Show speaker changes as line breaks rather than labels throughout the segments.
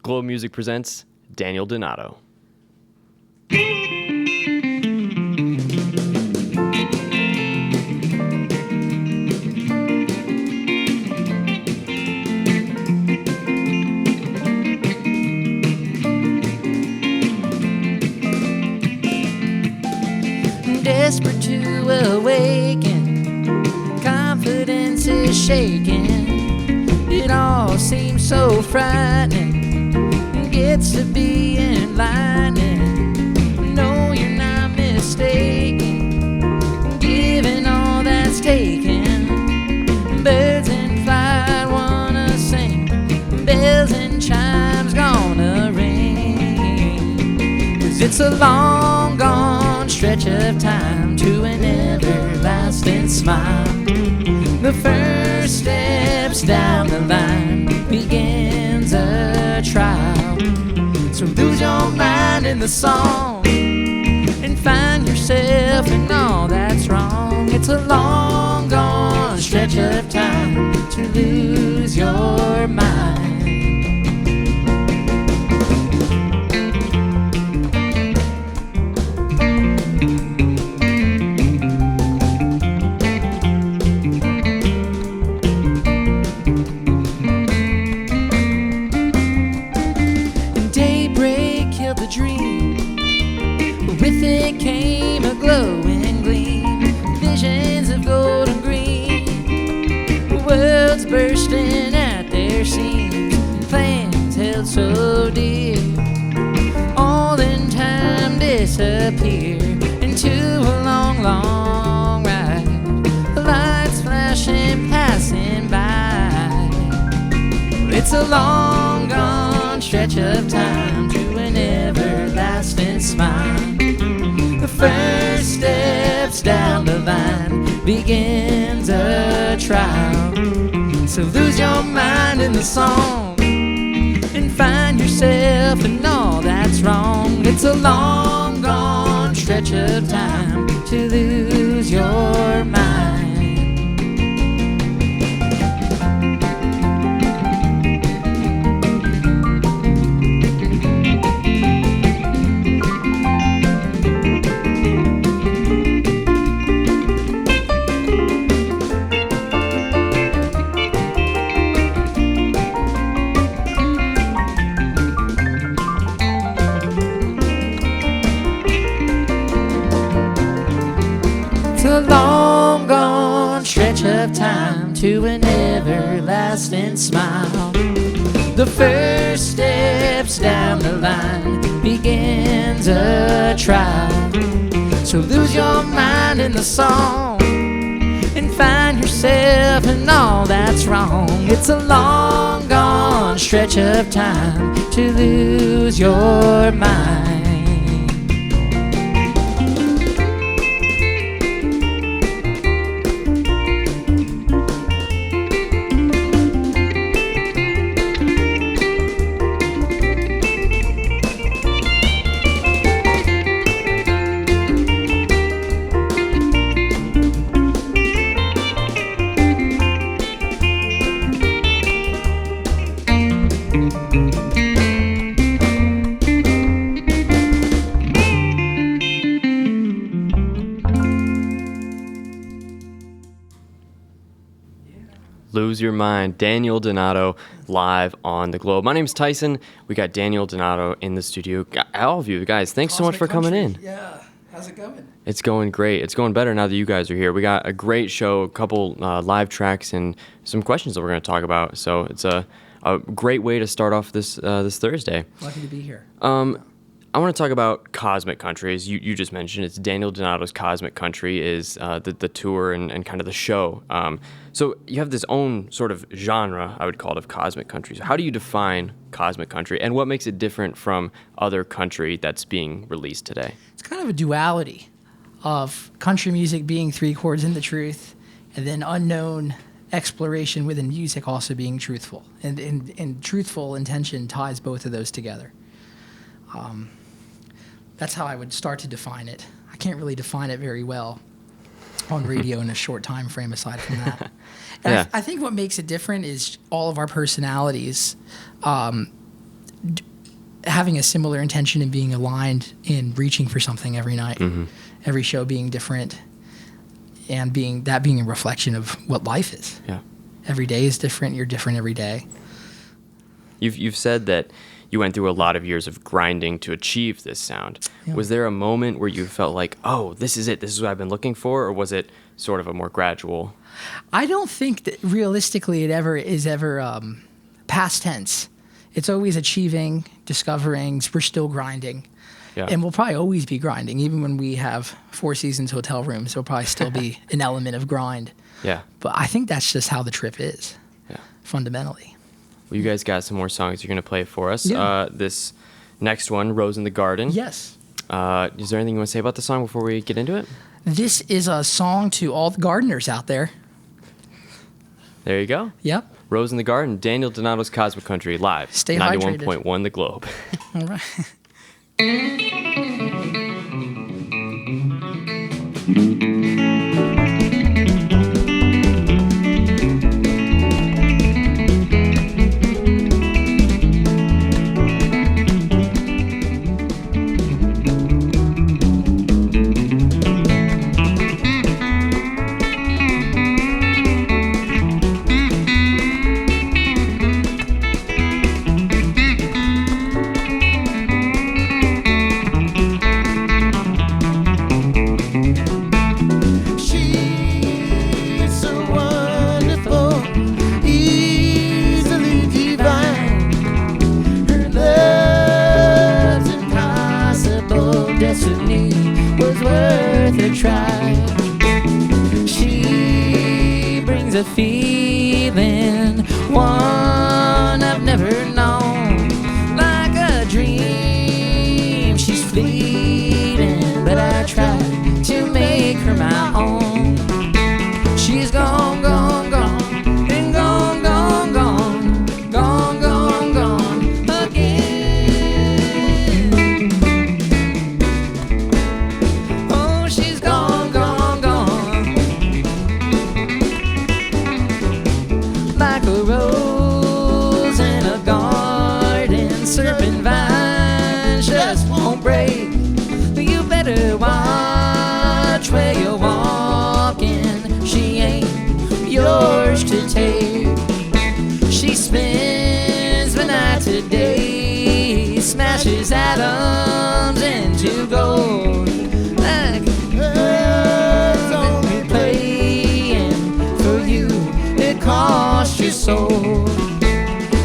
Globe Music presents Daniel Donato.
Desperate to awaken, confidence is shaking. It all seems so frightening, gets to be enlightening. No, you're not mistaken, given all that's taken. Birds in flight wanna sing, bells and chimes gonna ring. 'Cause it's a long gone stretch of time to an everlasting smile. The first steps down the line begins a trial. So lose your mind in the song and find yourself in all that's wrong. It's a long gone stretch of time to lose your mind. It came a glowing gleam, visions of gold and green, worlds bursting at their seams, plans held so dear, all in time disappear into a long, long ride, lights flashing, passing by. It's a long gone stretch of time to an everlasting smile. The first steps down the line begins a trial. So lose your mind in the song and find yourself in all that's wrong. It's a long gone stretch of time to lose your mind. A long gone stretch of time to an everlasting smile. The first steps down the line begins a trial. So lose your mind in the song and find yourself in all that's wrong. It's a long gone stretch of time to lose your mind.
Lose Your Mind, Daniel Donato, live on the Globe. My name's Tyson. We got Daniel Donato in the studio. All of you guys, thanks so much for coming in.
Yeah, how's it going?
It's going great. It's going better now that you guys are here. We got a great show, a couple live tracks, and some questions that we're going to talk about. So it's a great way to start off this Thursday.
Lucky to be here.
I want to talk about Cosmic Country, as you just mentioned. It's Daniel Donato's Cosmic Country is the tour and kind of the show. So you have this own sort of genre, I would call it, of Cosmic Country. So how do you define Cosmic Country, and what makes it different from other country that's being released today?
It's kind of a duality of country music being three chords in the truth, and then unknown exploration within music also being truthful. And truthful intention ties both of those together. That's how I would start to define it. I can't really define it very well on radio in a short time frame aside from that.
Yeah.
I think what makes it different is all of our personalities
having a similar intention and being aligned in reaching for something every night, every show being different, and being a reflection of what life is.
Yeah.
Every day is different. You're different every day.
You've said that you went through a lot of years of grinding to achieve this sound.
Yeah.
Was there a moment where you felt like, oh, this is it, this is what I've been looking for, or was it sort of a more gradual?
I don't think that realistically it is ever past tense. It's always achieving, discovering. We're still grinding.
Yeah.
And we'll probably always be grinding. Even when we have Four Seasons hotel rooms, there'll probably still be an element of grind.
Yeah.
But I think that's just how the trip is, fundamentally.
Well, you guys got some more songs you're going to play for us.
Yeah.
This next one, Rose in the Garden.
Yes.
Is there anything you want to say about the song before we get into it?
This is a song to all the gardeners out there.
There you go.
Yep.
Rose in the Garden, Daniel Donato's Cosmic Country, live.
Stay hydrated.
91.1 The Globe.
All right.
A feeling, one I've never known, like a dream. She's fleeting, but I try to make her my own. She's gone, gone, gone, and gone, gone, gone, gone, gone, gone again. Oh, she's gone, gone, gone. Like a rose in a garden, serpent vines just won't break. You better watch where you're walking. She ain't yours to take. She spends the night to day, smashes atoms into gold. Like birds only playing for you, it costs your soul.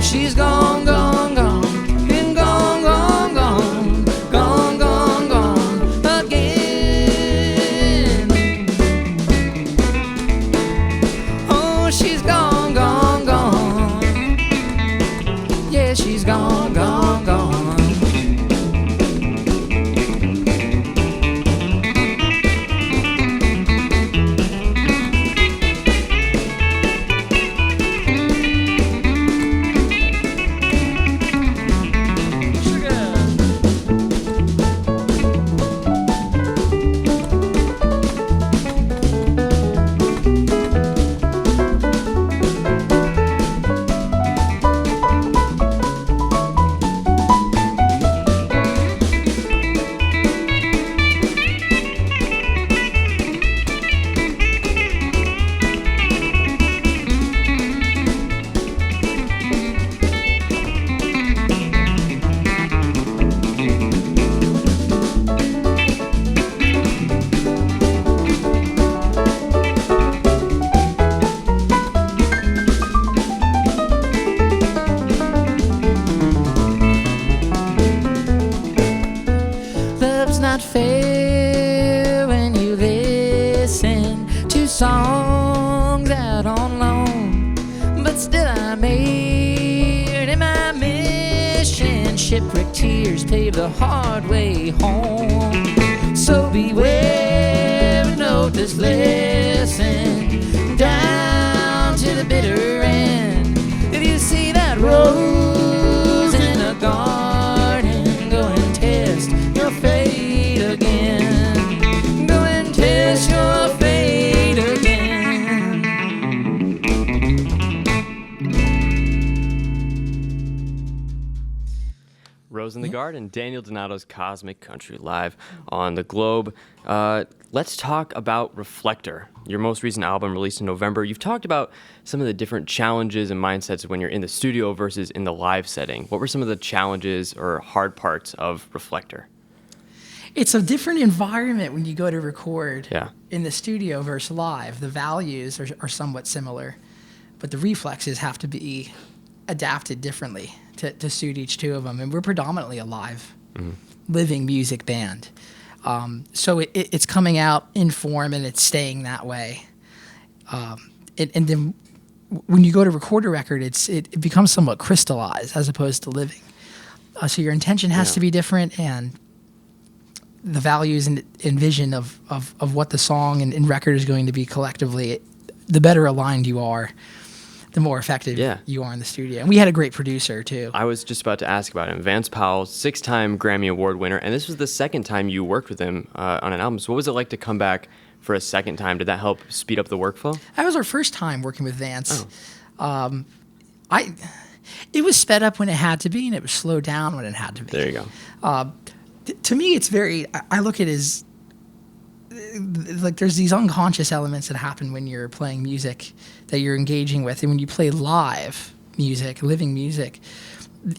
She's gone, gone, gone, and gone, gone, gone, gone, gone, gone again. Oh, she's gone, gone, gone. Yeah, she's gone, gone, gone. Not fair when you listen to songs out on loan, but still I made in my mission. Shipwreck tears pave the hard way home. So beware, note this lesson down to the bitter end. If you see that rose in a garden, go and test your fate again. Go and test your fate again.
Donato's in the Garden. Daniel Donato's Cosmic Country live on the Globe. Let's talk about Reflector, your most recent album released in November. You've talked about some of the different challenges and mindsets when you're in the studio versus in the live setting. What were some of the challenges or hard parts of Reflector?
It's a different environment when you go to record
Yeah.
in the studio versus live. The values are somewhat similar, but the reflexes have to be adapted differently to suit each two of them. And we're predominantly a live, living music band. So it's coming out in form and it's staying that way. And then when you go to record a record, it becomes somewhat crystallized as opposed to living. So your intention has to be different, and the values and vision of what the song and record is going to be collectively, the better aligned you are, the more effective you are in the studio. And we had a great producer, too.
I was just about to ask about him. Vance Powell, 6-time Grammy Award winner, and this was the second time you worked with him on an album. So what was it like to come back for a second time? Did that help speed up the workflow?
That was our first time working with Vance. It was sped up when it had to be, and it was slowed down when it had to be.
There you go.
To me, it's I look at it as like there's these unconscious elements that happen when you're playing music that you're engaging with. And when you play live music, living music,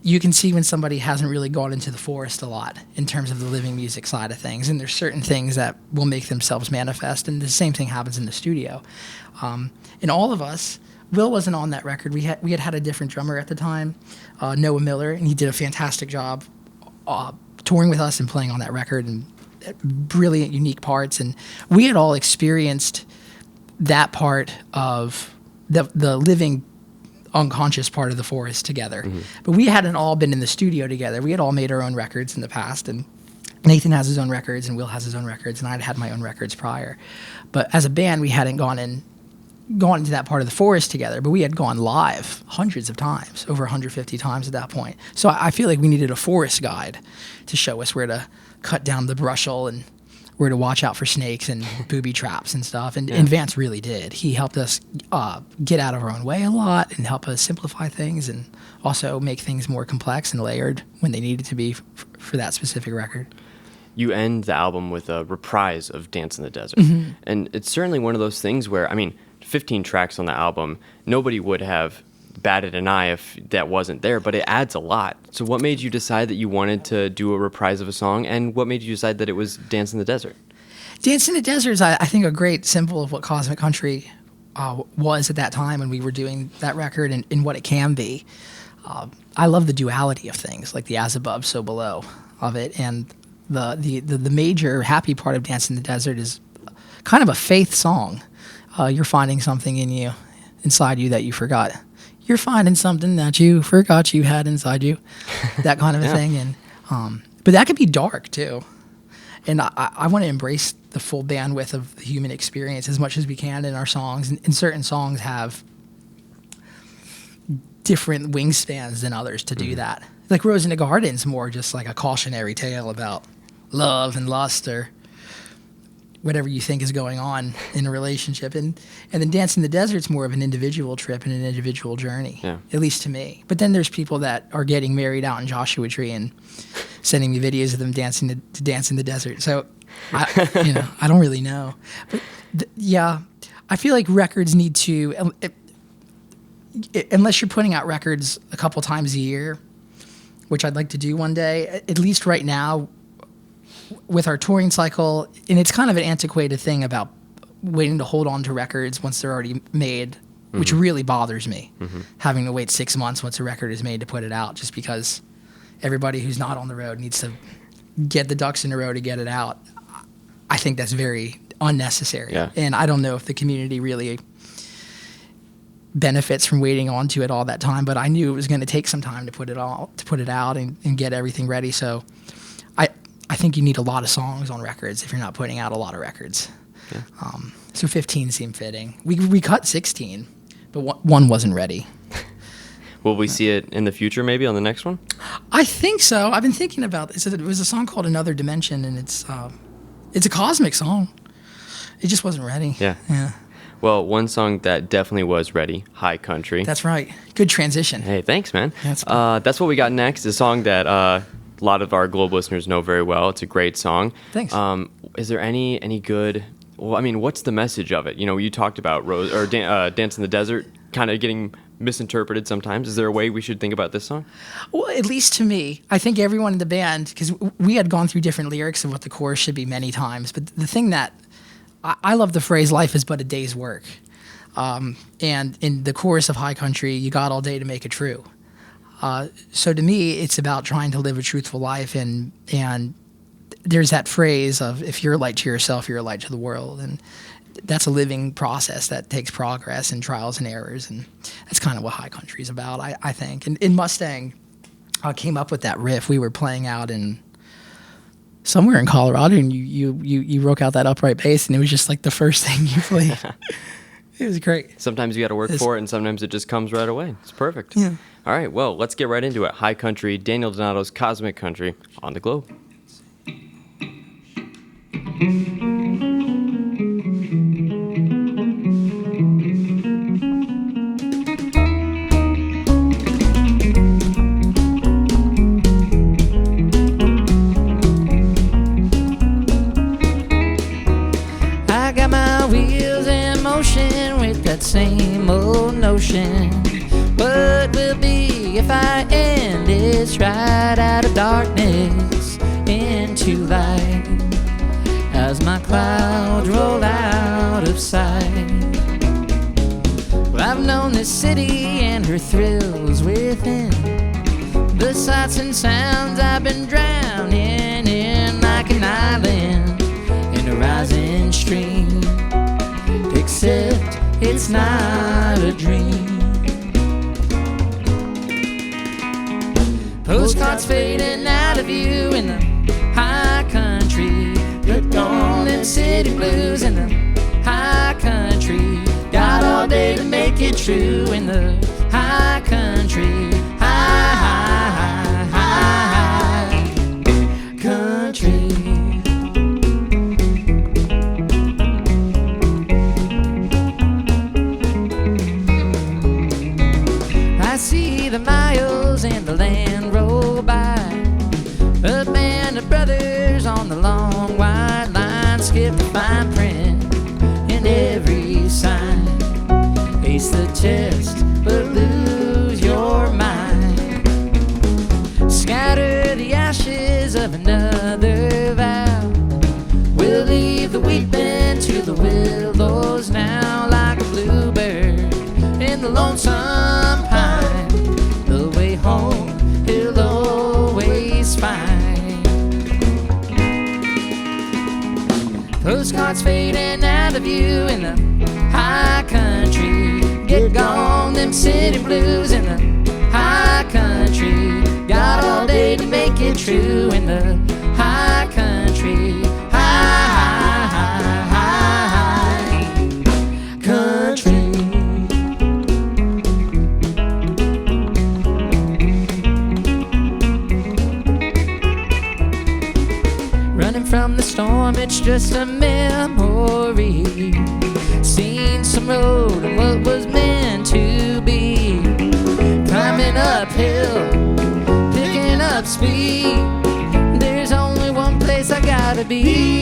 you can see when somebody hasn't really gone into the forest a lot in terms of the living music side of things. And there's certain things that will make themselves manifest. And the same thing happens in the studio. And all of us, Will wasn't on that record. We had a different drummer at the time, Noah Miller, and he did a fantastic job touring with us and playing on that record, and brilliant, unique parts. And we had all experienced that part of the living, unconscious part of the forest together. But we hadn't all been in the studio together. We had all made our own records in the past, and Nathan has his own records, and Will has his own records, and I'd had my own records prior. But as a band, we hadn't gone into that part of the forest together, but we had gone live hundreds of times, over 150 times at that point. So I feel like we needed a forest guide to show us where to cut down the brushel and where to watch out for snakes and booby traps and stuff. And Vance really did. He helped us get out of our own way a lot and help us simplify things and also make things more complex and layered when they needed to be for that specific record.
You end the album with a reprise of Dance in the Desert. And it's certainly one of those things where, 15 tracks on the album, nobody would have batted an eye if that wasn't there, but it adds a lot. So what made you decide that you wanted to do a reprise of a song, and what made you decide that it was Dance in the Desert?
Dance in the Desert is, I think, a great symbol of what Cosmic Country was at that time when we were doing that record and what it can be. I love the duality of things, like the as above, so below of it. And the major happy part of Dance in the Desert is kind of a faith song. You're finding something inside you that you forgot. You're finding something that you forgot you had inside you, that kind of a thing. And but that could be dark too. And I want to embrace the full bandwidth of the human experience as much as we can in our songs. And certain songs have different wingspans than others to do that. Like Rose in the Garden's more just like a cautionary tale about love and lust or whatever you think is going on in a relationship. And then Dance in the Desert's more of an individual trip and an individual journey, at least to me. But then there's people that are getting married out in Joshua Tree and sending me videos of them dancing to Dance in the Desert. So, I don't really know. But I feel like records need to, unless you're putting out records a couple times a year, which I'd like to do one day, at least right now, with our touring cycle, and it's kind of an antiquated thing about waiting to hold on to records once they're already made, which really bothers me, having to wait 6 months once a record is made to put it out, just because everybody who's not on the road needs to get the ducks in a row to get it out. I think that's very unnecessary. And I don't know if the community really benefits from waiting on to it all that time, but I knew it was going to take some time to put it out and get everything ready. So I think you need a lot of songs on records if you're not putting out a lot of records. So 15 seemed fitting. We cut 16, but one wasn't ready.
Will we see it in the future, maybe on the next one?
I think so. I've been thinking about this. It was a song called Another Dimension, and it's a cosmic song. It just wasn't ready. Yeah.
Well, one song that definitely was ready, High Country.
That's right. Good transition.
Hey, thanks, man.
That's
what we got next, a song that a lot of our Globe listeners know very well. It's a great song.
Thanks.
Is there any good? Well, I mean, what's the message of it? You know, you talked about Dance in the Desert kind of getting misinterpreted sometimes. Is there a way we should think about this song?
Well, at least to me, I think everyone in the band, because we had gone through different lyrics of what the chorus should be many times, but the thing that I love the phrase "life is but a day's work," and in the chorus of High Country, you got all day to make it true. So to me, it's about trying to live a truthful life, and there's that phrase of if you're a light to yourself, you're a light to the world, and that's a living process that takes progress and trials and errors, and that's kind of what High Country is about, I think. And in Mustang, I came up with that riff. We were playing out in somewhere in Colorado, and you broke out that upright bass, and it was just like the first thing you played. It was great.
Sometimes you got to work for it, and sometimes it just comes right away. It's perfect.
Yeah.
All right, well, let's get right into it. High Country, Daniel Donato's Cosmic Country on the Globe.
I got my wheels in motion with that same old notion. What will be if I end this ride out of darkness into light as my clouds roll out of sight? Well, I've known this city and her thrills within, the sights and sounds I've been drowning in like an island in a rising stream, except it's not a dream. Postcards fading out of view in the high country, put on them city blues in the high country, got all day to make it true in the high country, high country. I see the miles and the land roll by, a band of brothers on the long white line, skip the fine print in every sign, ace the test but lose your mind, scatter the ashes of another vow, we'll leave the weeping to the willows now, like a bluebird in the lonesome pine, the way home he'll always find. Postcards fading out of view in the high country, get gone them city blues in the high country, got all day to make it true in the high country, high country. Running from the storm, it's just a memory, seen some road and what was meant to be, climbing uphill, picking up speed, there's only one place I gotta be.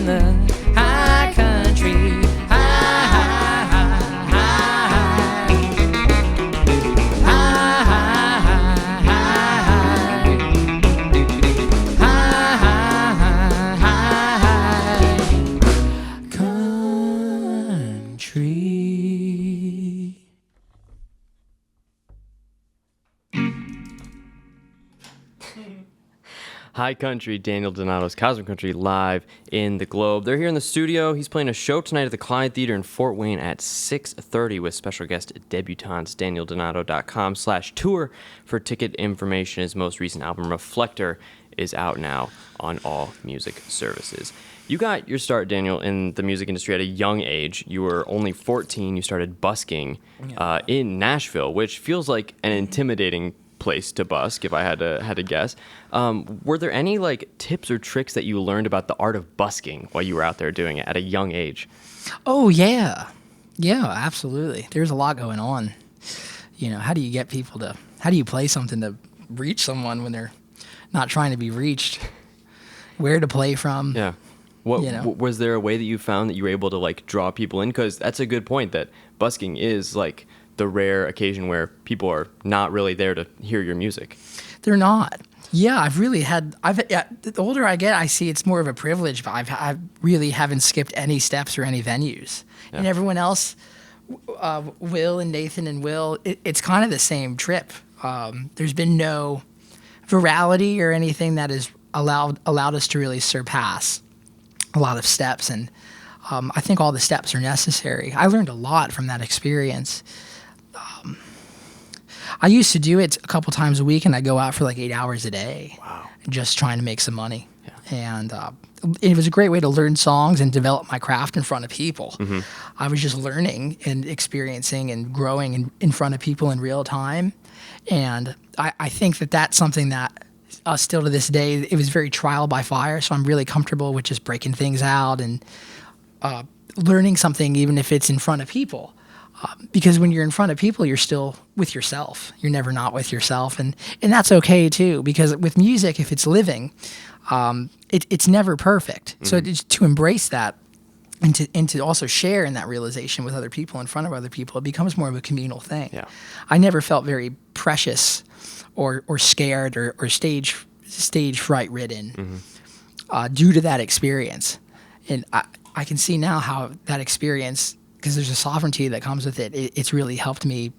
in the high country. High, high, high, high, high, high, high, high, high, country.
High Country, Daniel Donato's Cosmic Country, live in the Globe. They're here in the studio. He's playing a show tonight at the Clyde Theater in Fort Wayne at 6:30 with special guest debutantes. DanielDonato.com/tour for ticket information. His most recent album, Reflector, is out now on all music services. You got your start, Daniel, in the music industry at a young age. You were only 14. You started busking in Nashville, which feels like an intimidating place to busk, if I had to guess. Were there any like tips or tricks that you learned about the art of busking while you were out there doing it at a young age?
Oh yeah, absolutely. There's a lot going on. You know, how do you play something to reach someone when they're not trying to be reached? Where to play from?
Yeah. Was there a way that you found that you were able to like draw people in? Because that's a good point, that busking is like the rare occasion where people are not really there to hear your music.
They're not. Yeah, the older I get, I see it's more of a privilege, but I really haven't skipped any steps or any venues. Yeah. And everyone else, Will and Nathan and Will, it's kind of the same trip. There's been no virality or anything that has allowed us to really surpass a lot of steps. And I think all the steps are necessary. I learned a lot from that experience. I used to do it a couple times a week, and I go out for like 8 hours a day.
Wow.
Just trying to make some money. Yeah. And it was a great way to learn songs and develop my craft in front of people. Mm-hmm. I was just learning and experiencing and growing in front of people in real time. And I think that that's something that still to this day, it was very trial by fire. So I'm really comfortable with just breaking things out and learning something, even if it's in front of people. Because when you're in front of people, you're still with yourself. You're never not with yourself. And that's okay, too, because with music, if it's living, it's never perfect. Mm-hmm. So it's to embrace that and to also share in that realization with other people, in front of other people, it becomes more of a communal thing.
Yeah.
I never felt very precious or scared or stage fright ridden due to that experience. And I can see now how that experience, because there's a sovereignty that comes with it, it's really helped me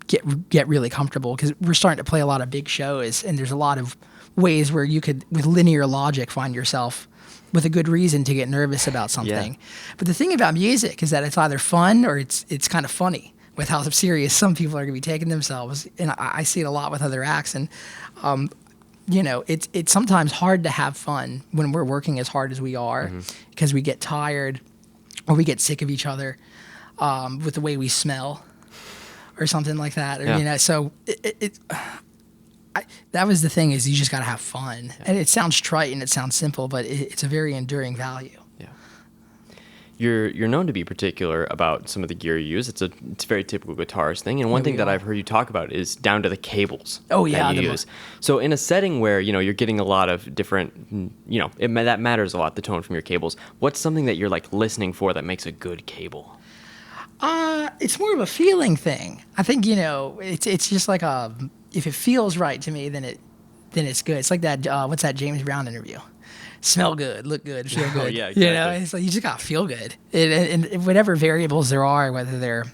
get really comfortable, because we're starting to play a lot of big shows, and there's a lot of ways where you could, with linear logic, find yourself with a good reason to get nervous about something. Yeah. But the thing about music is that it's either fun or it's kind of funny with how serious some people are going to be taking themselves. And I see it a lot with other acts. And, it's sometimes hard to have fun when we're working as hard as we are, because we get tired or we get sick of each other with the way we smell or something like that. Or, so that was the thing, is you just got to have fun. Yeah. And it sounds trite and it sounds simple, but it's a very enduring value.
Yeah. You're known to be particular about some of the gear you use. It's a very typical guitarist thing. And one thing that I've heard you talk about is down to the cables.
Oh, yeah.
That you use. So in a setting where, you're getting a lot of different, that matters a lot, the tone from your cables. What's something that you're like listening for that makes a good cable?
It's more of a feeling thing. I think, it's just like if it feels right to me, then it's good. It's like that, what's that James Brown interview? Smell good, look good, feel good.
Oh, yeah, exactly.
It's like you just got to feel good. And whatever variables there are, whether they're,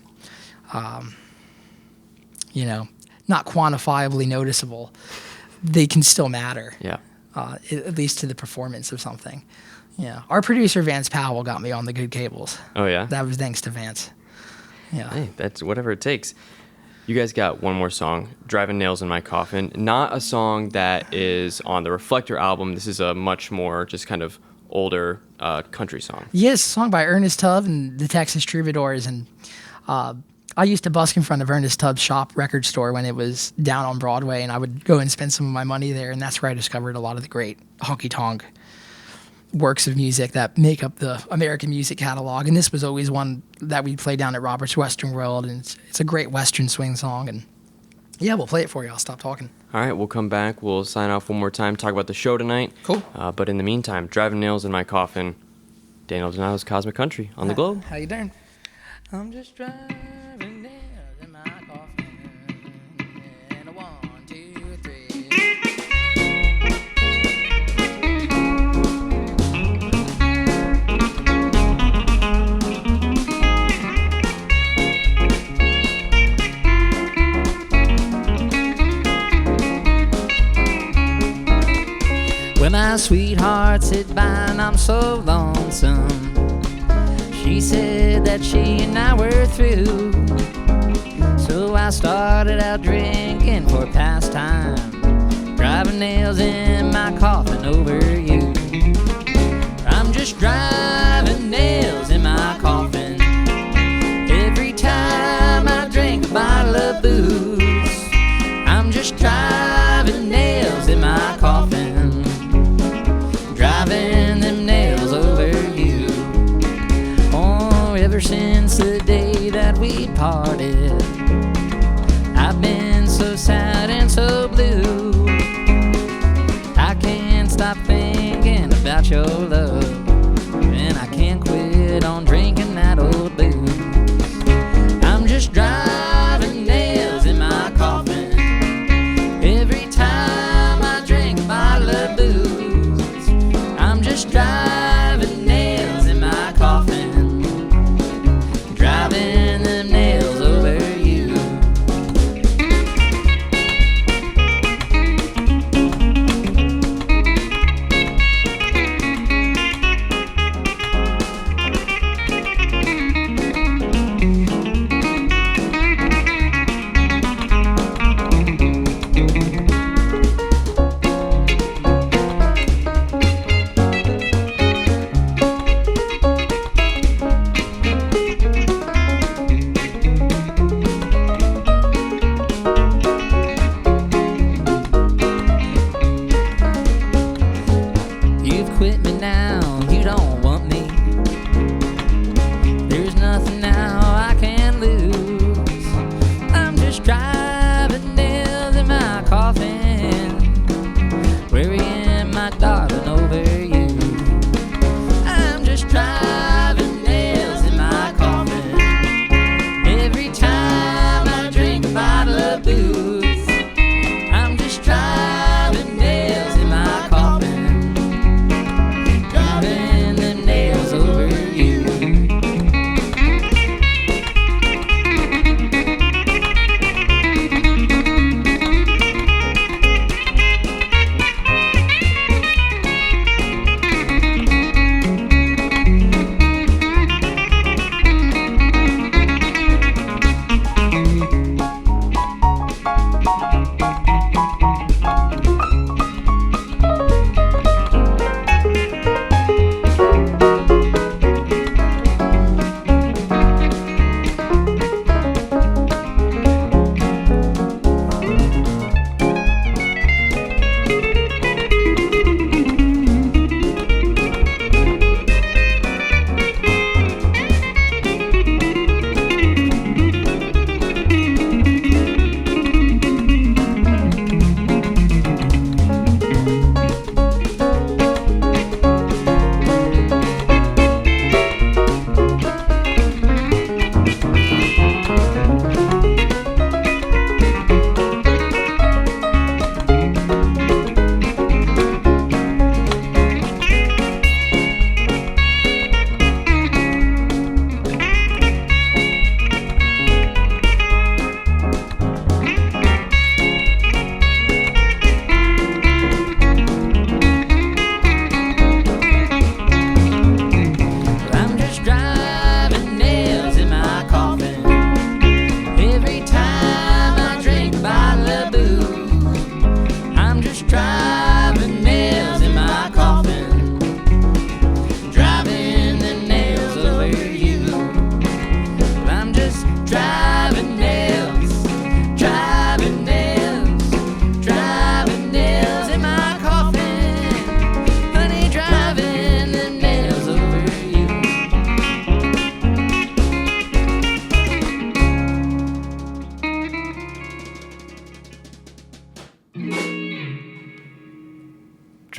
not quantifiably noticeable, they can still matter.
Yeah.
At least to the performance of something. Yeah. Our producer, Vance Powell, got me on the good cables.
Oh, yeah?
That was thanks to Vance. Yeah.
Hey, that's whatever it takes. You guys got one more song, Drivin' Nails in My Coffin. Not a song that is on the Reflector album. This is a much more just kind of older country song.
Yes, a song by Ernest Tubb and the Texas Troubadours. And I used to busk in front of Ernest Tubb's shop record store when it was down on Broadway, and I would go and spend some of my money there. And that's where I discovered a lot of the great honky-tonk works of music that make up the American music catalog. And this was always one that we play down at Robert's Western World, and it's a great Western swing song. And yeah, we'll play it for you. I'll stop talking.
All right, we'll come back. We'll sign off one more time, talk about the show tonight.
Cool.
But in the meantime, Drivin' Nails in My Coffin, Daniel Donato's Cosmic Country on the Globe.
How you doing? I'm just driving nails in my coffin. And a 1, 2, 3.
When my sweetheart sit by and I'm so lonesome, she said that she and I were through. So I started out drinking for pastime, driving nails in my coffin over you. I'm just driving nails in my coffin every time I drink a bottle of booze. I'm just driving nails in my coffin, driving them nails over you. Oh, ever since the day that we parted, I've been so sad and so blue. I can't stop thinking about your love, and I can't quit on drinking that old booze. I'm just driving nails in my coffin every time I drink a bottle of booze. I'm just driving nails in my coffin, driving them nails over you.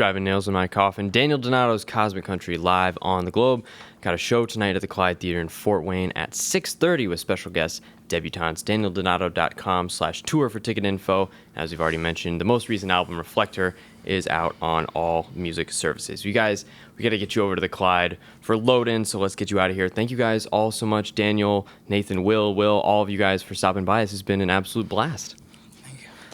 Driving Nails in My Coffin. Daniel Donato's Cosmic Country live on the Globe. Got a show tonight at the Clyde Theater in Fort Wayne at 6:30 with special guests, debutantes. DanielDonato.com/tour for ticket info. As we've already mentioned, the most recent album, Reflector, is out on all music services. You guys, we got to get you over to the Clyde for load-in, so let's get you out of here. Thank you guys all so much. Daniel, Nathan, Will, all of you guys for stopping by. This has been an absolute blast.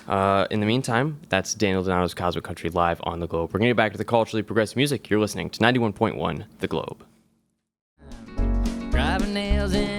In the meantime, that's Daniel Donato's Cosmic Country live on the Globe. We're going to get back to the culturally progressive music. You're listening to 91.1 The Globe.
Driving nails in